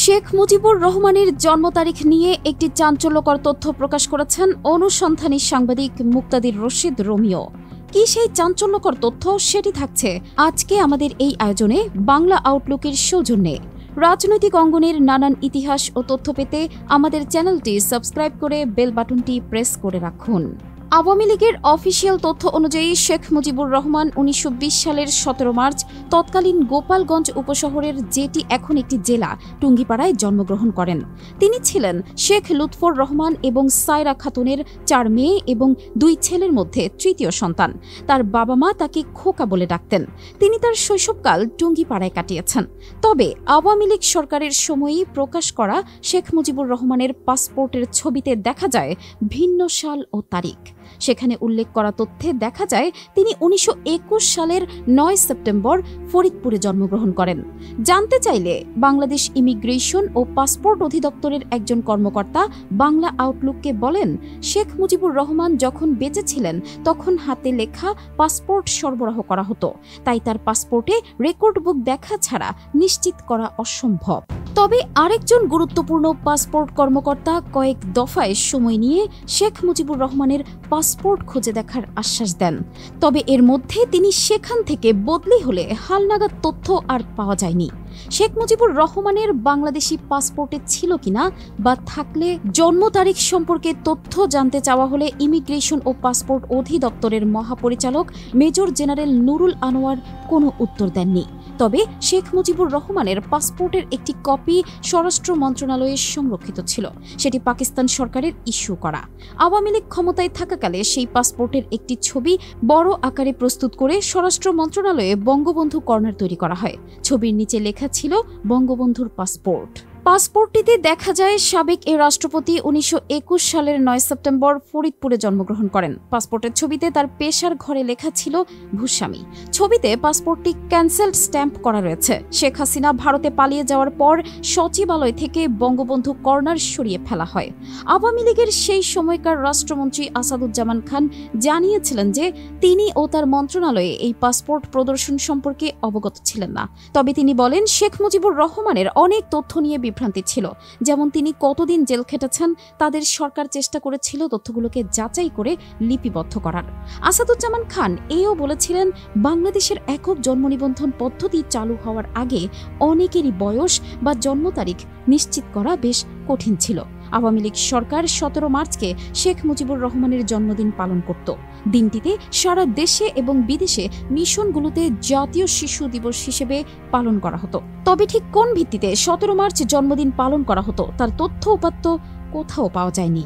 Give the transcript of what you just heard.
শেখ মুজিবুর রহমানের জন্ম তারিখ নিয়ে একটি চাঞ্চল্যকর তথ্য প্রকাশ করেছেন অনুসন্ধানী সাংবাদিক মুক্তাদির রশিদ রোমিও। কি সেই চাঞ্চল্যকর তথ্য, সেটি থাকছে আজকে আমাদের এই আয়োজনে বাংলা আউটলুকের সৌজন্যে। রাজনৈতিক অঙ্গনের নানান ইতিহাস ও তথ্য পেতে আমাদের চ্যানেলটি সাবস্ক্রাইব করে বেল বাটনটি প্রেস করে রাখুন। আওয়ামী লীগের অফিসিয়াল তথ্য অনুযায়ী শেখ মুজিবুর রহমান ১৯২০ সালের ১৭ মার্চ তৎকালীন গোপালগঞ্জ উপশহরের, যেটি এখন একটি জেলা, টুঙ্গিপাড়ায় জন্মগ্রহণ করেন। তিনি ছিলেন শেখ লুৎফর রহমান এবং সায়রা খাতুনের ৪ মেয়ে এবং ২ ছেলের মধ্যে তৃতীয় সন্তান। তার বাবা মা তাকে খোকা বলে ডাকতেন। তিনি তার শৈশবকাল টুঙ্গিপাড়ায় কাটিয়েছেন। তবে আওয়ামী লীগ সরকারের সময়েই প্রকাশ করা শেখ মুজিবুর রহমানের পাসপোর্টের ছবিতে দেখা যায় ভিন্ন সাল ও তারিখ। সেখানে উল্লেখ করা তথ্যে দেখা যায় তিনি ১৯২১ সালের ৯ সেপ্টেম্বর ফরিদপুরে জন্মগ্রহণ করেন। জানতে চাইলে বাংলাদেশ ইমিগ্রেশন ও পাসপোর্ট অধিদপ্তরের একজন কর্মকর্তা বাংলা আউটলুককে বলেন, শেখ মুজিবুর রহমান যখন বেঁচে ছিলেন তখন হাতে লেখা পাসপোর্ট সরবরাহ করা হতো, তাই তার পাসপোর্টে রেকর্ড বুক দেখা ছাড়া নিশ্চিত করা অসম্ভব। তবে আরেকজন গুরুত্বপূর্ণ পাসপোর্ট কর্মকর্তা কয়েক দফায় সময় নিয়ে শেখ মুজিবুর রহমানের পাসপোর্ট খুঁজে দেখার আশ্বাস দেন। তবে এর মধ্যে তিনি সেখান থেকে বদলি হলে হালনাগাদ তথ্য আর পাওয়া যায়নি। শেখ মুজিবুর রহমানের বাংলাদেশি পাসপোর্টে ছিল কিনা বা থাকলে জন্ম তারিখ সম্পর্কে তথ্য জানতে চাওয়া হলে ইমিগ্রেশন ও পাসপোর্ট অধিদপ্তরের মহাপরিচালক মেজর জেনারেল নুরুল আনোয়ার কোনো উত্তর দেননি। তবে শেখ মুজিবুর রহমানের পাসপোর্টের একটি কপি স্বরাষ্ট্র মন্ত্রণালয়ে সংরক্ষিত ছিল। সেটি পাকিস্তান সরকারের ইস্যু করা। আওয়ামী লীগ ক্ষমতায় থাকাকালে সেই পাসপোর্টের একটি ছবি বড় আকারে প্রস্তুত করে স্বরাষ্ট্র মন্ত্রণালয়ে বঙ্গবন্ধু কর্নার তৈরি করা হয়। ছবির নিচে লেখা ছিল বঙ্গবন্ধুর পাসপোর্ট। পাসপোর্টটিতে দেখা যায় সাবেক এ রাষ্ট্রপতি ১৯২১ সালের ৯ সেপ্টেম্বর ফরিদপুরে জন্মগ্রহণ করেন। পাসপোর্টের ছবিতে তার পেশার ঘরে লেখা ছিল ভূস্বামী। ছবিতে পাসপোর্টটি ক্যান্সেলড স্ট্যাম্প করা রয়েছে। শেখ হাসিনা ভারতে পালিয়ে যাওয়ার পর সচিবালয় থেকে বঙ্গবন্ধু কর্নার সরিয়ে ফেলা হয়। আওয়ামী লীগের সেই সময়কার রাষ্ট্রমন্ত্রী আসাদুজ্জামান খান জানিয়েছিলেন যে তিনি ও তার মন্ত্রণালয়ে এই পাসপোর্ট প্রদর্শন সম্পর্কে অবগত ছিলেন না। তবে তিনি বলেন, শেখ মুজিবুর রহমানের অনেক তথ্য নিয়ে বিভ্রান্তি ছিল, যেমন তিনি কতদিন জেল খেটেছেন। তাদের সরকার চেষ্টা করেছিল তথ্যগুলোকে যাচাই করে লিপিবদ্ধ করার। আসাদুজ্জামান খান এও বলেছিলেন, বাংলাদেশের একক জন্ম নিবন্ধন পদ্ধতি চালু হওয়ার আগে অনেকেরই বয়স বা জন্ম তারিখ নিশ্চিত করা বেশ কঠিন ছিল। আওয়ামী লীগ সরকার ১৭ মার্চকে শেখ মুজিবুর রহমানের জন্মদিন পালন করত। দিনটিতে সারা দেশে এবং বিদেশে মিশনগুলোতে জাতীয় শিশু দিবস হিসেবে পালন করা হতো। তবে ঠিক কোন ভিত্তিতে ১৭ মার্চ জন্মদিন পালন করা হতো তার তথ্য উপাত্ত কোথাও পাওয়া যায়নি।